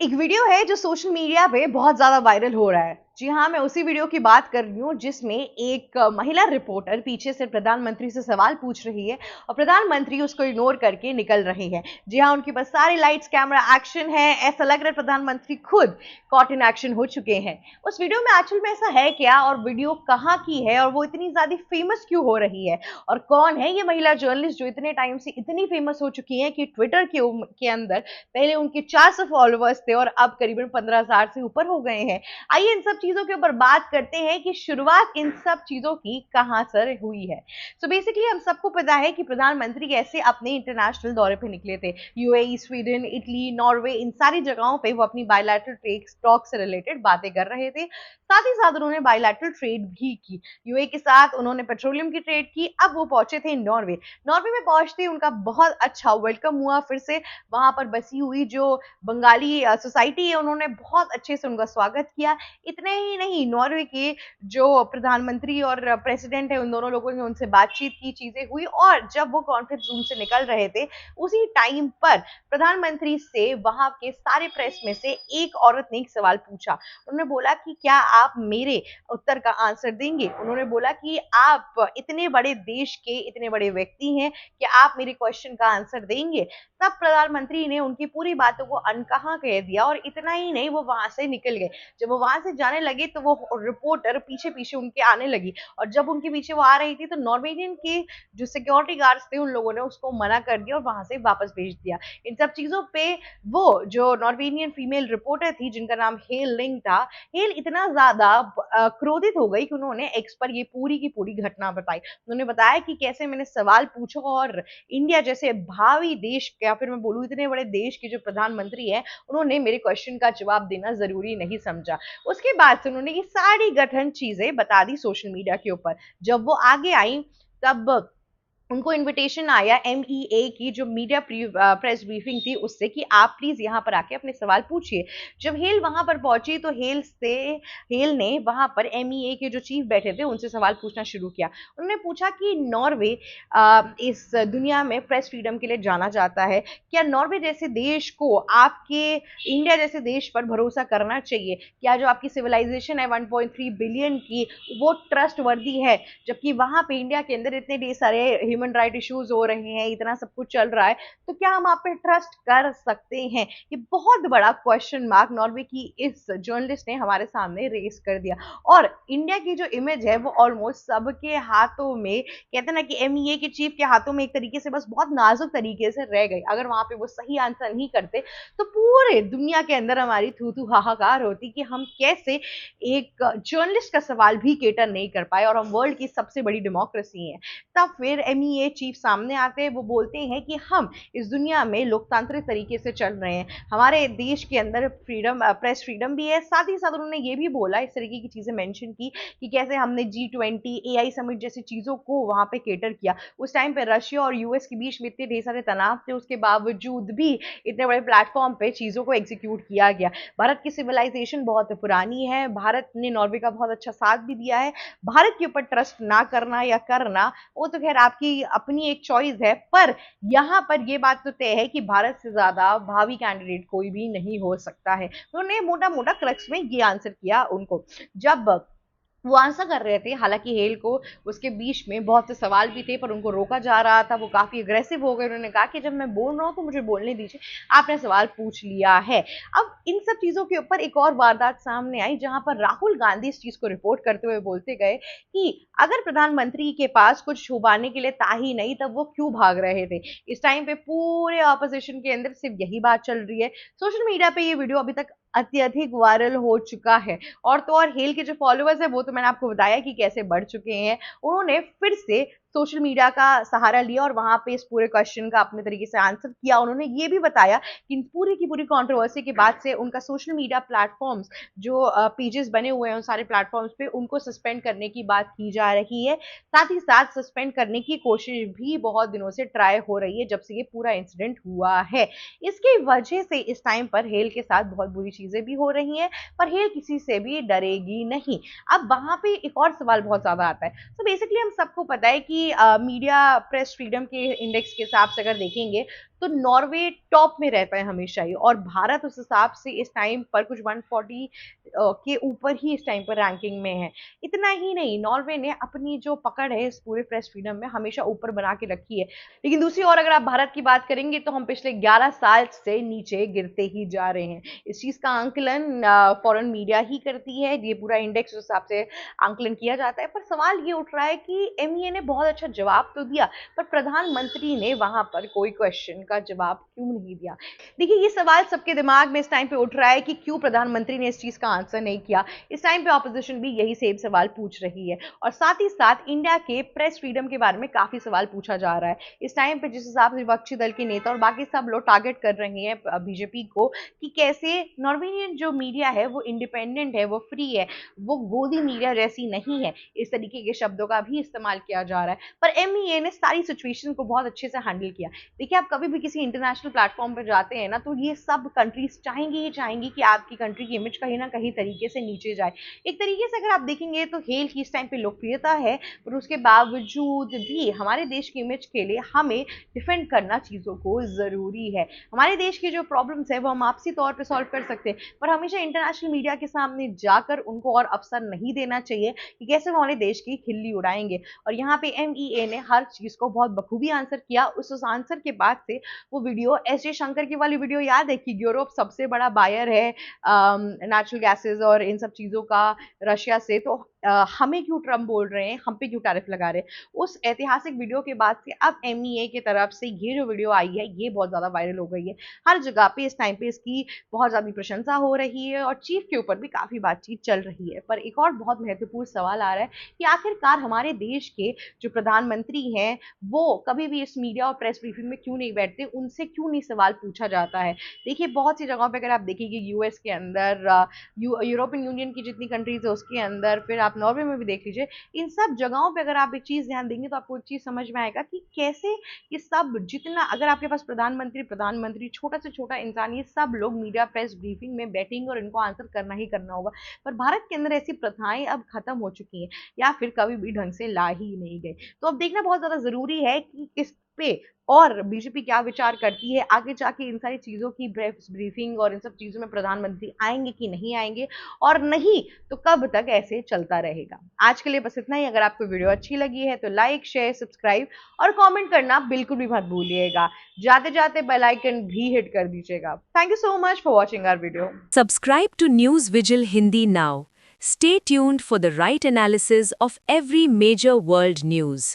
एक वीडियो है जो सोशल मीडिया पे बहुत ज़्यादा वायरल हो रहा है। जी हाँ, मैं उसी वीडियो की बात कर रही हूँ जिसमें एक महिला रिपोर्टर पीछे से प्रधानमंत्री से सवाल पूछ रही है और प्रधानमंत्री उसको इग्नोर करके निकल रहे हैं। जी हाँ, उनके पास सारे लाइट्स, कैमरा, एक्शन है। ऐसा लग रहा है प्रधानमंत्री खुद कॉट इन एक्शन हो चुके हैं। उस वीडियो में एक्चुअल में ऐसा है क्या और वीडियो कहाँ की है और वो इतनी ज़्यादा फेमस क्यों हो रही है? और कौन है ये महिला जर्नलिस्ट जो इतने टाइम से इतनी फेमस हो चुकी है कि ट्विटर के अंदर पहले उनके 400 फॉलोअर्स थे और अब करीबन 15,000 से ऊपर हो गए हैं। आइए इन सब चीजों के ऊपर बात करते हैं कि शुरुआत इन सब चीजों की कहां से हुई है। सो बेसिकली हम सबको पता है कि प्रधानमंत्री कैसे अपने इंटरनेशनल दौरे पे निकले थे। यूएई, स्वीडन, इटली, नॉर्वे, इन सारी जगहों पे वो अपनी बायलैटरल ट्रेड टॉक से रिलेटेड बातें कर रहे थे। साथ ही साथ उन्होंने बायलैटरल ट्रेड भी की। यूएई के साथ उन्होंने पेट्रोलियम की ट्रेड की। अब वो पहुंचे थे नॉर्वे। नॉर्वे में पहुंचते उनका बहुत अच्छा वेलकम हुआ। फिर से वहां पर बसी हुई जो बंगाली सोसाइटी है उन्होंने बहुत अच्छे से उनका स्वागत किया। इतने ही नहीं, नॉर्वे के जो प्रधानमंत्री और प्रेसिडेंट है उन दोनों लोगों ने उनसे बातचीत की, चीजें हुई और जब वो कॉन्फ्रेंस रूम से निकल रहे थे उसी टाइम पर प्रधानमंत्री से वहां के सारे प्रेस में से एक औरत ने एक सवाल पूछा। उन्होंने बोला कि क्या आप मेरे उत्तर का आंसर देंगे? उन्होंने बोला कि आप इतने बड़े देश के इतने बड़े व्यक्ति हैं कि आप मेरे क्वेश्चन का आंसर देंगे? तब प्रधानमंत्री ने उनकी पूरी बातों को अनकहा कह दिया और इतना ही नहीं, वो वहां से निकल गए। जब वो वहां से जाने लगे तो वो रिपोर्टर पीछे पीछे उनके आने लगी और जब उनके पीछे वो आ रही थी तो नॉर्वेजियन के जो सिक्योरिटी गार्ड्स थे उन लोगों ने उसको मना कर दिया और वहां से वापस भेज दिया। इन सब चीजों पे वो जो नॉर्वेजियन फीमेल रिपोर्टर थी जिनका नाम हेल लिंग था, हेल इतना ज्यादा क्रोधित हो गई कि उन्होंने एक्स पर ये पूरी की पूरी घटना बताई। उन्होंने बताया कि कैसे मैंने सवाल पूछा और इंडिया जैसे भावी देश या फिर मैं बोलूँ इतने बड़े देश के जो प्रधानमंत्री है उन्होंने मेरे क्वेश्चन का जवाब देना जरूरी नहीं समझा। उसके बाद से उन्होंने ये सारी गठन चीजें बता दी सोशल मीडिया के ऊपर। जब वो आगे आई तब उनको इनविटेशन आया एमईए की जो मीडिया प्रेस ब्रीफिंग थी उससे कि आप प्लीज यहाँ पर आके अपने सवाल पूछिए। जब हेल वहां पर पहुंची तो हेल ने वहां पर एमईए के जो चीफ बैठे थे उनसे सवाल पूछना शुरू किया। उन्होंने पूछा कि नॉर्वे इस दुनिया में प्रेस फ्रीडम के लिए जाना जाता है। क्या नॉर्वे जैसे देश को आपके इंडिया जैसे देश पर भरोसा करना चाहिए? क्या जो आपकी सिविलाइजेशन है 1.3 बिलियन की वो ट्रस्ट वर्दी है? जबकि वहां पे इंडिया के अंदर इतने ढेर सारे ह्यूमन राइट इश्यूज हो रहे हैं, इतना सब कुछ चल रहा है, तो क्या हम आप पे ट्रस्ट कर सकते हैं? ये बहुत बड़ा क्वेश्चन मार्क नॉर्वे की इस जर्नलिस्ट ने हमारे सामने रेस कर दिया। और इंडिया की जो इमेज है वो ऑलमोस्ट सबके हाथों में, कहते हैं ना कि एमईए के चीफ के हाथों में एक तरीके से बस बहुत नाजुक तरीके से रह गई। अगर वहां पे वो सही आंसर नहीं करते तो पूरे दुनिया के अंदर हमारी थू थू हाहाकार होती कि हम कैसे एक जर्नलिस्ट का सवाल भी केटर नहीं कर पाए और हम वर्ल्ड की सबसे बड़ी डेमोक्रेसी हैं। तब फिर एमईए चीफ सामने आते हैं, वो बोलते हैं कि हम इस दुनिया में लोकतांत्रिक तरीके से चल रहे हैं, हमारे देश के अंदर फ्रीडम, प्रेस फ्रीडम भी है। साथ ही साथ उन्होंने ये भी बोला, इस तरीके की चीजें मेंशन की कि कैसे हमने G20 एआई समिट जैसी चीजों को वहां पे केटर किया। उस टाइम पे रशिया और यूएस के बीच में इतने ढेर सारे तनाव थे, उसके बावजूद भी इतने बड़े प्लेटफॉर्म पे चीजों को एग्जीक्यूट किया गया। भारत की सिविलाइजेशन बहुत पुरानी है, भारत ने नॉर्वे का बहुत अच्छा साथ भी दिया है। भारत के ऊपर ट्रस्ट ना करना या करना वो तो खैर आपकी अपनी एक चॉइस है, पर यहाँ पर ये बात तो तय है कि भारत से ज्यादा भावी कैंडिडेट कोई भी नहीं हो सकता है। उन्होंने मोटा मोटा क्रक्स में ये आंसर किया उनको जब वो आंसर कर रहे थे। हालांकि हेल को उसके बीच में बहुत से सवाल भी थे पर उनको रोका जा रहा था, वो काफी अग्रेसिव हो गए। उन्होंने कहा कि जब मैं बोल रहा हूँ तो मुझे बोलने दीजिए, आपने सवाल पूछ लिया है। अब इन सब चीजों के ऊपर एक और वारदात सामने आई जहां पर राहुल गांधी इस चीज को रिपोर्ट करते हुए बोलते गए कि अगर प्रधानमंत्री के पास कुछ छुपाने के लिए था ही नहीं तब वो क्यों भाग रहे थे। इस टाइम पे पूरे ऑपोजिशन के अंदर सिर्फ यही बात चल रही है। सोशल मीडिया पे ये वीडियो अभी तक अत्यधिक वायरल हो चुका है। और तो और हेल के जो फॉलोअर्स है वो तो मैंने आपको बताया कि कैसे बढ़ चुके हैं। उन्होंने फिर से सोशल मीडिया का सहारा लिया और वहां पे इस पूरे क्वेश्चन का अपने तरीके से आंसर किया। उन्होंने ये भी बताया कि पूरी की पूरी कंट्रोवर्सी के बाद से उनका सोशल मीडिया प्लेटफॉर्म्स जो पेजेस बने हुए हैं उन सारे प्लेटफॉर्म्स पे उनको सस्पेंड करने की बात की जा रही है। साथ ही साथ सस्पेंड करने की कोशिश भी बहुत दिनों से ट्राई हो रही है जब से ये पूरा इंसिडेंट हुआ है। इसकी वजह से इस टाइम पर हेल के साथ बहुत बुरी चीजें भी हो रही हैं, पर हेल किसी से भी डरेगी नहीं। अब वहां पे एक और सवाल बहुत ज्यादा आता है। तो बेसिकली हम सबको पता है कि मीडिया प्रेस फ्रीडम के इंडेक्स के हिसाब से अगर देखेंगे तो नॉर्वे टॉप में रहता है हमेशा ही, और भारत उस हिसाब से इस टाइम पर कुछ 140 के ऊपर ही इस टाइम पर रैंकिंग में है। इतना ही नहीं, नॉर्वे ने अपनी जो पकड़ है इस पूरे प्रेस फ्रीडम में हमेशा ऊपर बना के रखी है। लेकिन दूसरी ओर अगर आप भारत की बात करेंगे तो हम पिछले 11 साल से नीचे गिरते ही जा रहे हैं। इस चीज का आंकलन फॉरेन मीडिया ही करती है, ये पूरा इंडेक्स उस हिसाब से आंकलन किया जाता है। पर सवाल ये उठ रहा है कि एमईए ने बहुत अच्छा जवाब तो दिया, पर प्रधानमंत्री ने वहां पर कोई क्वेश्चन का जवाब क्यों नहीं दिया? देखिए, ये सवाल सबके दिमाग में इस टाइम पे उठ रहा है कि क्यों प्रधानमंत्री ने इस चीज का आंसर नहीं किया। इस टाइम पे ऑपोजिशन भी यही सेम सवाल पूछ रही है, और साथ ही साथ इंडिया के प्रेस फ्रीडम के बारे में काफी सवाल पूछा जा रहा है। इस टाइम पे जिस हिसाब से विपक्षी दल के नेता और बाकी सब लोग टारगेट कर रहे हैं बीजेपी को कि कैसे नॉर्वेनियन जो मीडिया है वो इंडिपेंडेंट है, वो फ्री है, वो गोदी मीडिया जैसी नहीं है, इस तरीके के शब्दों का भी इस्तेमाल किया जा रहा है। पर एमईए ने सारी सिचुएशन को बहुत अच्छे से हैंडल किया। देखिए, आप कभी भी किसी इंटरनेशनल प्लेटफॉर्म पर जाते हैं ना, तो ये सब कंट्रीज चाहेंगी ही चाहेंगी कि आपकी कंट्री की इमेज कहीं ना कहीं तरीके से नीचे जाए। एक तरीके से अगर आप देखेंगे तो हेल की इस टाइम पे लोकप्रियता है, पर उसके बावजूद भी हमारे देश की इमेज के लिए हमें डिफेंड करना चीज़ों को ज़रूरी है। हमारे देश की जो प्रॉब्लम्स है वो हम आपसी तौर पे सॉल्व कर सकते हैं, पर हमेशा इंटरनेशनल मीडिया के सामने जाकर उनको और अवसर नहीं देना चाहिए कि कैसे वो हमारे देश की खिल्ली उड़ाएंगे। और यहाँ पे एमईए ने हर चीज़ को बहुत बखूबी आंसर किया। उस आंसर के बाद से वो वीडियो एस जयशंकर की वाली वीडियो याद है कि यूरोप सबसे बड़ा बायर है नेचुरल गैसेस और इन सब चीज़ों का रशिया से, तो हमें क्यों ट्रम्प बोल रहे हैं, हम पे क्यों टैरिफ लगा रहे हैं। उस ऐतिहासिक वीडियो के बाद से अब एमईए की तरफ से ये जो वीडियो आई है ये बहुत ज़्यादा वायरल हो गई है। हर जगह पे इस टाइम पे इसकी बहुत ज़्यादा प्रशंसा हो रही है और चीफ के ऊपर भी काफ़ी बातचीत चल रही है। पर एक और बहुत महत्वपूर्ण सवाल आ रहा है कि आखिरकार हमारे देश के जो प्रधानमंत्री हैं वो कभी भी इस मीडिया और प्रेस ब्रीफिंग में क्यों नहीं बैठते, उनसे क्यों नहीं सवाल पूछा जाता है। देखिए, बहुत सी जगहों पर अगर आप देखेंगे यूएस के अंदर, यूरोपियन यूनियन की जितनी कंट्रीज है उसके अंदर, फिर आप नॉर्वे में भी देख लीजिए, इन सब जगहों पे अगर आप एक चीज ध्यान देंगे तो आपको एक चीज समझ में आएगा कि कैसे ये सब, जितना अगर आपके पास प्रधानमंत्री छोटा से छोटा इंसान, ये सब लोग मीडिया प्रेस ब्रीफिंग में बैठेंगे और इनको आंसर करना ही करना होगा। पर भारत के अंदर ऐसी प्रथाएं अब खत्म हो चुकी हैं या फिर कभी भी ढंग से ला ही नहीं गई। तो अब देखना बहुत ज्यादा जरूरी है कि इस पे और बीजेपी क्या विचार करती है, आगे जाके इन सारी चीजों की ब्रीफिंग और इन सब चीजों में प्रधानमंत्री आएंगे कि नहीं आएंगे, और नहीं तो कब तक ऐसे चलता रहेगा। आज के लिए बस इतना ही। अगर आपको वीडियो अच्छी लगी है तो लाइक, शेयर, सब्सक्राइब और कमेंट करना बिल्कुल भी मत भूलिएगा। जाते जाते बेल आइकन भी हिट कर दीजिएगा। Thank you so much for watching our video. Subscribe to News Vigil Hindi now. Stay tuned for the right analysis of every major world news.